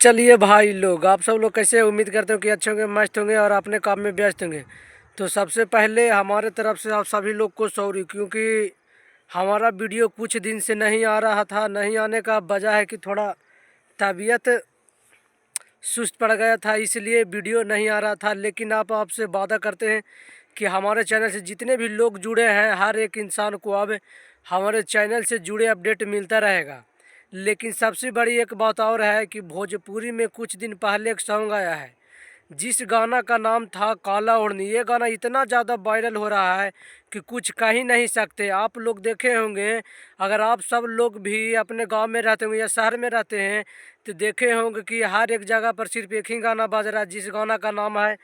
चलिए भाई लोग, आप सब लोग कैसे, उम्मीद करते हो कि अच्छे होंगे, मस्त होंगे और अपने काम में व्यस्त होंगे। तो सबसे पहले हमारे तरफ से आप सभी लोग को सॉरी, क्योंकि हमारा वीडियो कुछ दिन से नहीं आ रहा था। नहीं आने का वजह है कि थोड़ा तबीयत सुस्त पड़ गया था, इसलिए वीडियो नहीं आ रहा था। लेकिन आपसे वादा करते हैं कि हमारे चैनल से जितने भी लोग जुड़े हैं, हर एक इंसान को अब हमारे चैनल से जुड़े अपडेट मिलता रहेगा। लेकिन सबसे बड़ी एक बात और है कि भोजपुरी में कुछ दिन पहले एक सॉन्ग आया है, जिस गाना का नाम था काला ओढ़नी। ये गाना इतना ज़्यादा वायरल हो रहा है कि कुछ कह ही नहीं सकते। आप लोग देखे होंगे, अगर आप सब लोग भी अपने गांव में रहते होंगे या शहर में रहते हैं तो देखे होंगे कि हर एक जगह पर सिर्फ एक ही गाना बज रहा है, जिस गाना का नाम है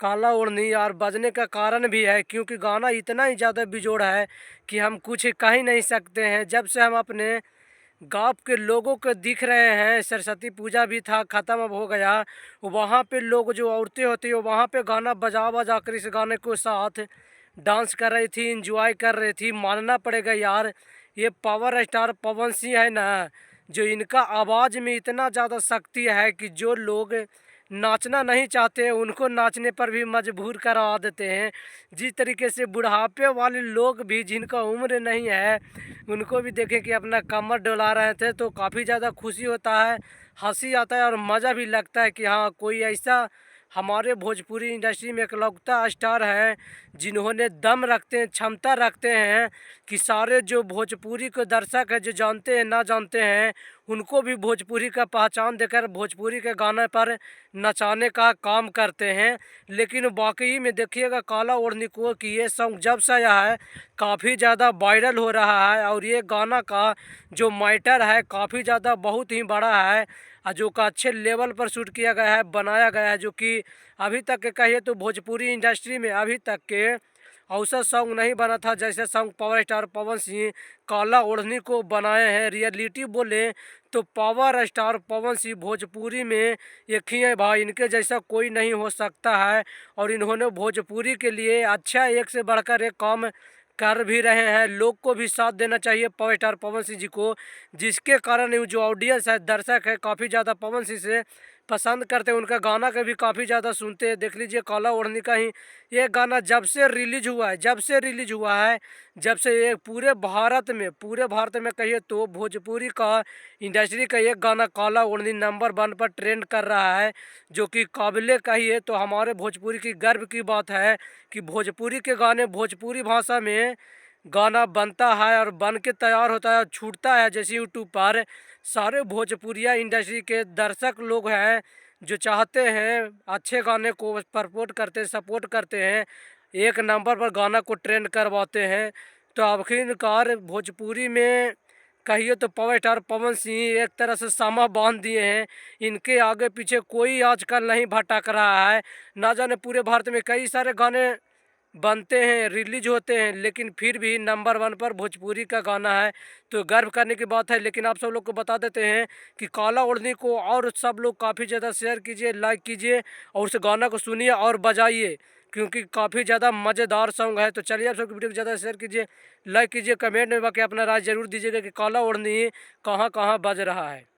काला ओढ़नी। और बजने का कारण भी है क्योंकि गाना इतना ही ज़्यादा बेजोड़ है कि हम कुछ कह ही नहीं सकते हैं। जब से हम अपने गांव के लोगों को दिख रहे हैं, सरस्वती पूजा भी था, ख़त्म अब हो गया, वहाँ पे लोग जो औरतें होती है वहाँ पे गाना बजा बजा कर इस गाने को साथ डांस कर रही थी, इंजॉय कर रही थी। मानना पड़ेगा यार, ये पावर स्टार पवन सिंह है ना, जो इनका आवाज़ में इतना ज़्यादा शक्ति है कि जो लोग नाचना नहीं चाहते उनको नाचने पर भी मजबूर करवा देते हैं। जिस तरीके से बुढ़ापे वाले लोग भी, जिनका उम्र नहीं है, उनको भी देखें कि अपना कमर डोला रहे थे, तो काफ़ी ज़्यादा खुशी होता है, हंसी आता है और मज़ा भी लगता है कि हाँ, कोई ऐसा हमारे भोजपुरी इंडस्ट्री में इकलौता स्टार हैं जिन्होंने दम रखते हैं, क्षमता रखते हैं कि सारे जो भोजपुरी के दर्शक हैं, जो जानते हैं ना जानते हैं, उनको भी भोजपुरी का पहचान देकर भोजपुरी के गाने पर नचाने का काम करते हैं। लेकिन वाकई में देखिएगा काला ओढ़नी को कि ये सॉन्ग जब से आया है काफ़ी ज़्यादा वायरल हो रहा है और ये गाना का जो मैटर है काफ़ी ज़्यादा बहुत ही बड़ा है, जो का अच्छे लेवल पर शूट किया गया है, बनाया गया है, जो कि अभी तक के कहिए तो भोजपुरी इंडस्ट्री में अभी तक के औसत सॉन्ग नहीं बना था जैसे song power star Pawan Singh काला ओढ़नी को बनाए हैं। रियलिटी बोले तो पावर स्टार पवन सिंह भोजपुरी में एक ही है भाई, इनके जैसा कोई नहीं हो सकता है। और इन्होंने भोजपुरी के लिए अच्छा एक से बढ़कर एक काम कर भी रहे हैं। लोग को भी साथ देना चाहिए पावर स्टार पवन सिंह जी को, जिसके कारण ये जो ऑडियंस है, दर्शक है, काफ़ी ज़्यादा पवन सिंह से पसंद करते हैं, उनका गाना का भी काफ़ी ज़्यादा सुनते हैं। देख लीजिए काला ओढ़नी का ही ये गाना जब से रिलीज हुआ है, जब से ये पूरे भारत में कहिए तो भोजपुरी का इंडस्ट्री का एक गाना काला ओढ़नी नंबर 1 पर ट्रेंड कर रहा है, जो कि काबिले कहिए तो हमारे भोजपुरी की गर्व की बात है कि भोजपुरी के गाने भोजपुरी भाषा में गाना बनता है और बन के तैयार होता है और छूटता है। जैसे यूट्यूब पर सारे भोजपुरिया इंडस्ट्री के दर्शक लोग हैं जो चाहते हैं अच्छे गाने को सपोर्ट करते हैं, एक नंबर पर गाना को ट्रेंड करवाते हैं। तो आखिरकार भोजपुरी में कहिए तो पावर स्टार पवन सिंह एक तरह से सामा बांध दिए हैं। इनके आगे पीछे कोई आजकल नहीं भटक रहा है। ना जाने पूरे भारत में कई सारे गाने बनते हैं, रिलीज होते हैं, लेकिन फिर भी नंबर 1 पर भोजपुरी का गाना है, तो गर्व करने की बात है। लेकिन आप सब लोग को बता देते हैं कि काला ओढ़नी को और सब लोग काफ़ी ज़्यादा शेयर कीजिए, लाइक कीजिए और उस गाना को सुनिए और बजाइए, क्योंकि काफ़ी ज़्यादा मज़ेदार सॉन्ग है। तो चलिए आप सबकी वीडियो को ज़्यादा शेयर कीजिए, लाइक कीजिए, कमेंट में बाकी अपना राय जरूर दीजिएगा कि काला ओढ़नी कहाँ कहाँ बज रहा है।